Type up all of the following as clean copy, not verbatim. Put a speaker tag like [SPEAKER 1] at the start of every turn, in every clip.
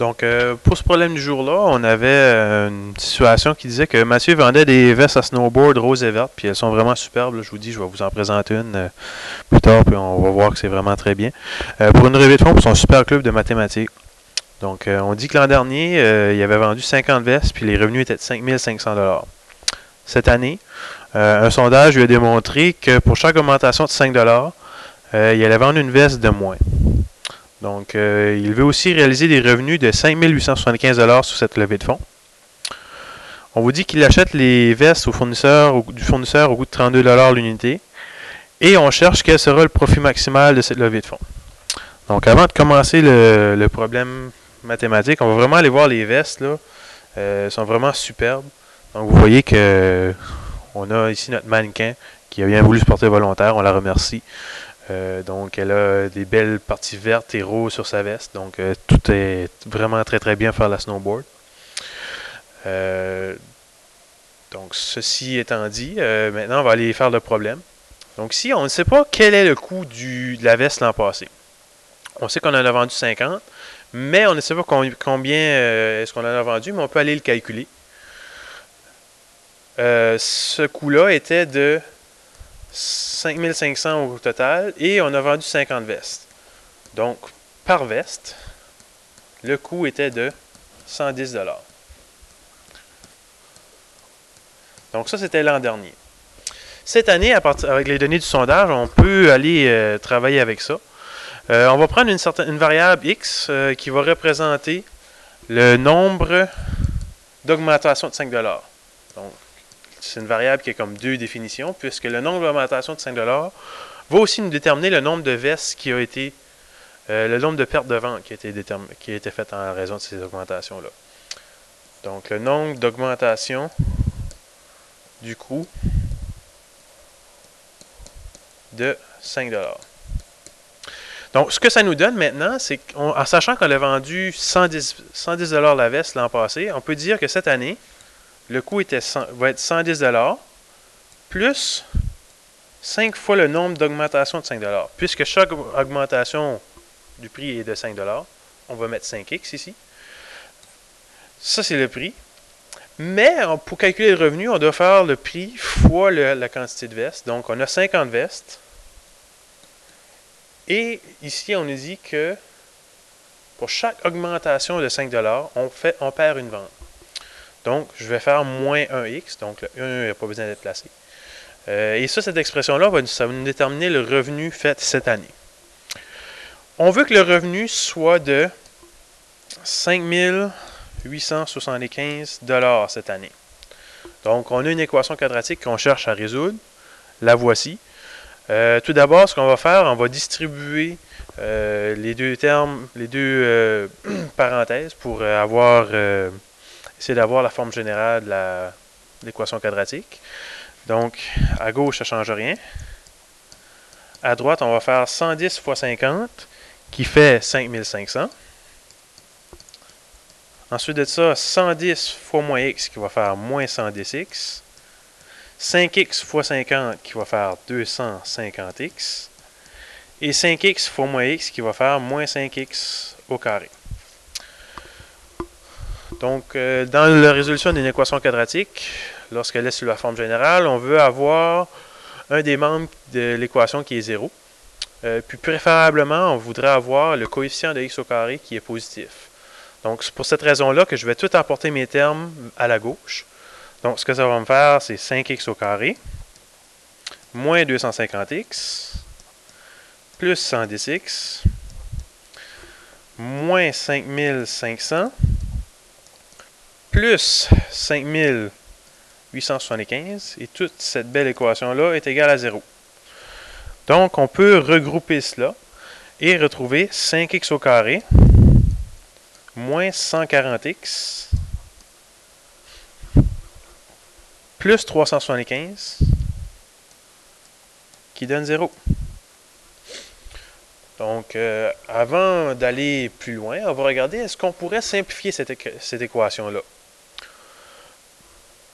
[SPEAKER 1] Donc, pour ce problème du jour-là, on avait une situation qui disait que Mathieu vendait des vestes à snowboard roses et vertes, puis elles sont vraiment superbes. Là, je vous dis, je vais vous en présenter une plus tard, puis on va voir que c'est vraiment très bien. Pour une levée de fonds pour son super club de mathématiques. Donc, on dit que l'an dernier, il avait vendu 50 vestes, puis les revenus étaient de 5500 $. Cette année, un sondage lui a démontré que pour chaque augmentation de 5 $, il allait vendre une veste de moins. Donc, il veut aussi réaliser des revenus de 5 875 $ sur cette levée de fonds. On vous dit qu'il achète les vestes du fournisseur au coût de 32 $ l'unité. Et on cherche quel sera le profit maximal de cette levée de fonds. Donc, avant de commencer le problème mathématique, on va vraiment aller voir les vestes. Là. Elles sont vraiment superbes. Donc, vous voyez que on a ici notre mannequin qui a bien voulu se porter volontaire. On la remercie. Donc, elle a des belles parties vertes et roses sur sa veste. Donc, tout est vraiment très, très bien pour faire la snowboard. Donc, ceci étant dit, maintenant, on va aller faire le problème. Donc, ici, on ne sait pas quel est le coût de la veste l'an passé. On sait qu'on en a vendu 50, mais on ne sait pas combien est-ce qu'on en a vendu, mais on peut aller le calculer. Ce coût-là était de 5500 au total et on a vendu 50 vestes. Donc, par veste, le coût était de 110 $. Donc, ça, c'était l'an dernier. Cette année, avec les données du sondage, on peut aller travailler avec ça. On va prendre une variable X qui va représenter le nombre d'augmentations de 5 $. Donc, c'est une variable qui a comme deux définitions, puisque le nombre d'augmentations de 5 $ va aussi nous déterminer le nombre de vestes qui a été, le nombre de pertes de vente qui a été fait en raison de ces augmentations-là. Donc, le nombre d'augmentations du coût de 5 $. Donc, ce que ça nous donne maintenant, c'est qu'en sachant qu'on a vendu 110 $ la veste l'an passé, on peut dire que cette année, le coût va être 110 $ plus 5 fois le nombre d'augmentations de 5 $. Puisque chaque augmentation du prix est de 5 $, on va mettre 5x ici. Ça, c'est le prix. Mais pour calculer le revenu, on doit faire le prix fois la quantité de vestes. Donc, on a 50 vestes. Et ici, on nous dit que pour chaque augmentation de 5 $, on perd une vente. Donc, je vais faire moins 1x. Donc, le 1 n'a pas besoin d'être placé. Et ça, cette expression-là, ça va nous déterminer le revenu fait cette année. On veut que le revenu soit de 5 875 $ cette année. Donc, on a une équation quadratique qu'on cherche à résoudre. La voici. Tout d'abord, ce qu'on va faire, on va distribuer les deux termes, les deux parenthèses pour essayer d'avoir la forme générale de l'équation quadratique. Donc, à gauche, ça ne change rien. À droite, on va faire 110 fois 50, qui fait 5500. Ensuite de ça, 110 fois moins x, qui va faire moins 110x. 5x fois 50, qui va faire 250x. Et 5x fois moins x, qui va faire moins 5x au carré. Donc, dans la résolution d'une équation quadratique, lorsqu'elle est sous la forme générale, on veut avoir un des membres de l'équation qui est 0. Puis préférablement, on voudrait avoir le coefficient de x au carré qui est positif. Donc, c'est pour cette raison-là que je vais tout apporter mes termes à la gauche. Donc, ce que ça va me faire, c'est 5x au carré, moins 250x, plus 110x, moins 5500, plus 5875, et toute cette belle équation-là est égale à 0. Donc, on peut regrouper cela et retrouver 5x au carré, moins 140x, plus 375, qui donne 0. Donc, avant d'aller plus loin, on va regarder, est-ce qu'on pourrait simplifier cette équation-là?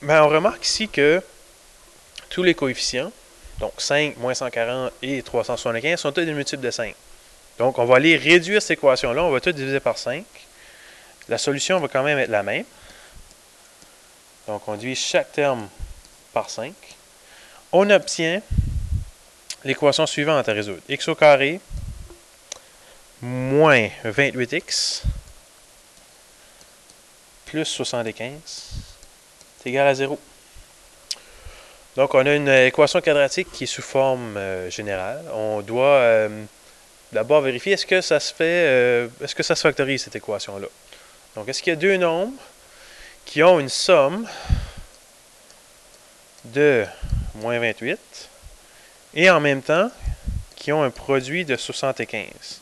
[SPEAKER 1] Ben, on remarque ici que tous les coefficients, donc 5, moins 140 et 375, sont tous des multiples de 5. Donc, on va aller réduire cette équation-là, on va tout diviser par 5. la solution va quand même être la même. Donc, on divise chaque terme par 5. On obtient l'équation suivante à résoudre. X au carré moins 28x plus 75 est égal à 0. Donc, on a une équation quadratique qui est sous forme générale. On doit d'abord vérifier est-ce que ça se fait, est-ce que ça se factorise cette équation-là. Donc, est-ce qu'il y a deux nombres qui ont une somme de moins 28 et en même temps qui ont un produit de 75.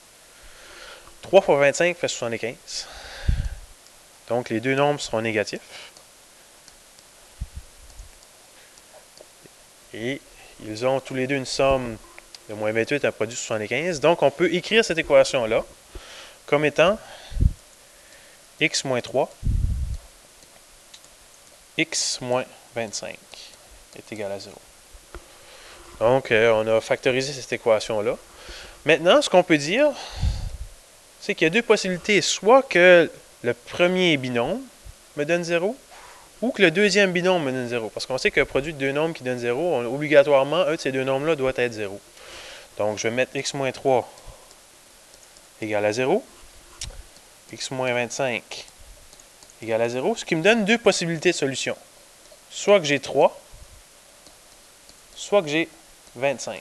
[SPEAKER 1] 3 fois 25 fait 75. Donc, les deux nombres seront négatifs. Et ils ont tous les deux une somme de moins 28 et un produit de 75. Donc, on peut écrire cette équation-là comme étant x moins 3, x moins 25 est égal à 0. Donc, on a factorisé cette équation-là. Maintenant, ce qu'on peut dire, c'est qu'il y a deux possibilités. Soit que le premier binôme me donne 0, ou que le deuxième binôme me donne 0. Parce qu'on sait qu'un produit de deux nombres qui donne 0, obligatoirement, un de ces deux nombres-là doit être 0. Donc, je vais mettre x moins 3 égale à 0. X moins 25 égale à 0. Ce qui me donne deux possibilités de solution. Soit que j'ai 3, soit que j'ai 25.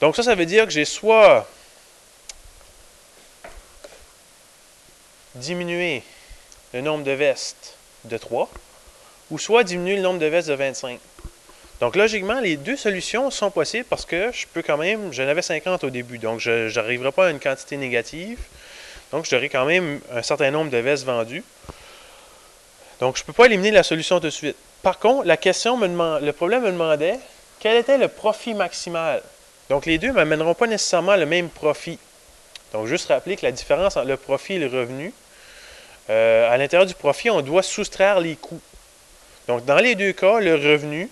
[SPEAKER 1] Donc, ça veut dire que j'ai soit diminué le nombre de vestes de 3, ou soit diminuer le nombre de vestes de 25. Donc, logiquement, les deux solutions sont possibles parce que je peux quand même, j'en avais 50 au début, donc je n'arriverai pas à une quantité négative. Donc, j'aurai quand même un certain nombre de vestes vendues. Donc, je ne peux pas éliminer la solution tout de suite. Par contre, le problème me demandait quel était le profit maximal. Donc, les deux ne m'amèneront pas nécessairement le même profit. Donc, juste rappeler que la différence entre le profit et le revenu, à l'intérieur du profit, on doit soustraire les coûts. Donc, dans les deux cas, le revenu,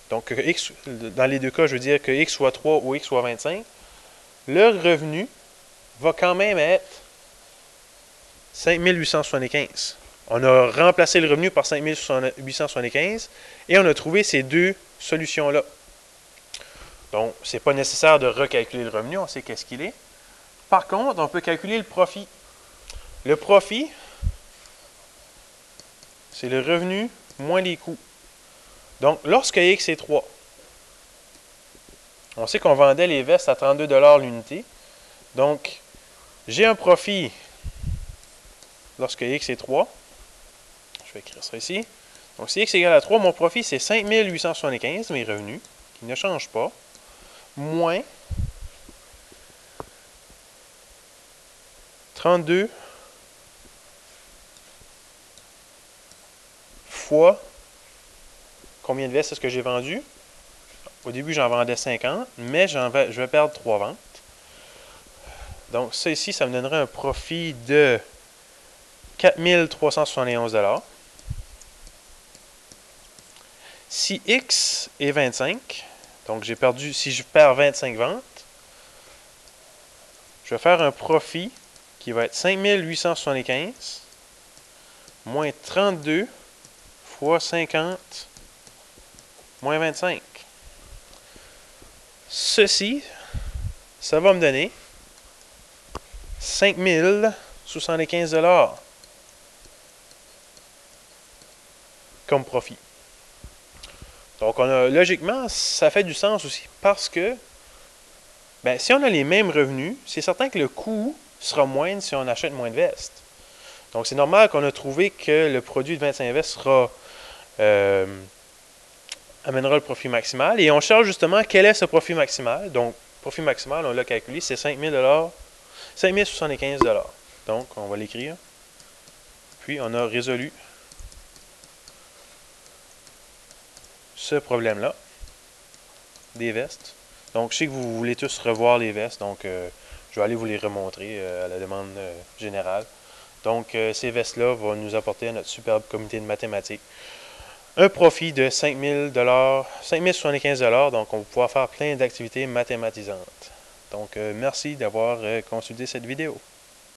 [SPEAKER 1] donc dans les deux cas, je veux dire que x soit 3 ou x soit 25, le revenu va quand même être 5875. On a remplacé le revenu par 5875 et on a trouvé ces deux solutions-là. Donc, ce n'est pas nécessaire de recalculer le revenu, on sait qu'est-ce qu'il est. Par contre, on peut calculer le profit. Le profit, c'est le revenu moins les coûts. Donc, lorsque x est 3, on sait qu'on vendait les vestes à 32 $ l'unité. Donc, j'ai un profit lorsque x est 3. Je vais écrire ça ici. Donc, si x égale à 3, mon profit, c'est 5875, mes revenus, qui ne changent pas, moins 32 fois combien de vestes est-ce que j'ai vendu? Au début, j'en vendais 50, mais je vais perdre 3 ventes. Donc, ça ici, ça me donnerait un profit de 4371 $. Si X est 25, donc j'ai perdu, si je perds 25 ventes, je vais faire un profit qui va être 5875 moins 32 fois 50 moins 25. Ceci, ça va me donner 5075 $ comme profit. Donc, logiquement, ça fait du sens aussi parce que si on a les mêmes revenus, c'est certain que le coût sera moindre si on achète moins de vestes. Donc, c'est normal qu'on a trouvé que le produit de 25 vestes amènera le profit maximal. Et on cherche justement quel est ce profit maximal. Donc, profit maximal, on l'a calculé, c'est 5075 $. Donc, on va l'écrire. Puis, on a résolu ce problème-là des vestes. Donc, je sais que vous voulez tous revoir les vestes, donc je vais aller vous les remontrer à la demande générale. Donc, ces vestes-là vont nous apporter à notre superbe comité de mathématiques un profit de 5075 $. Donc, on va pouvoir faire plein d'activités mathématisantes. Donc, merci d'avoir consulté cette vidéo.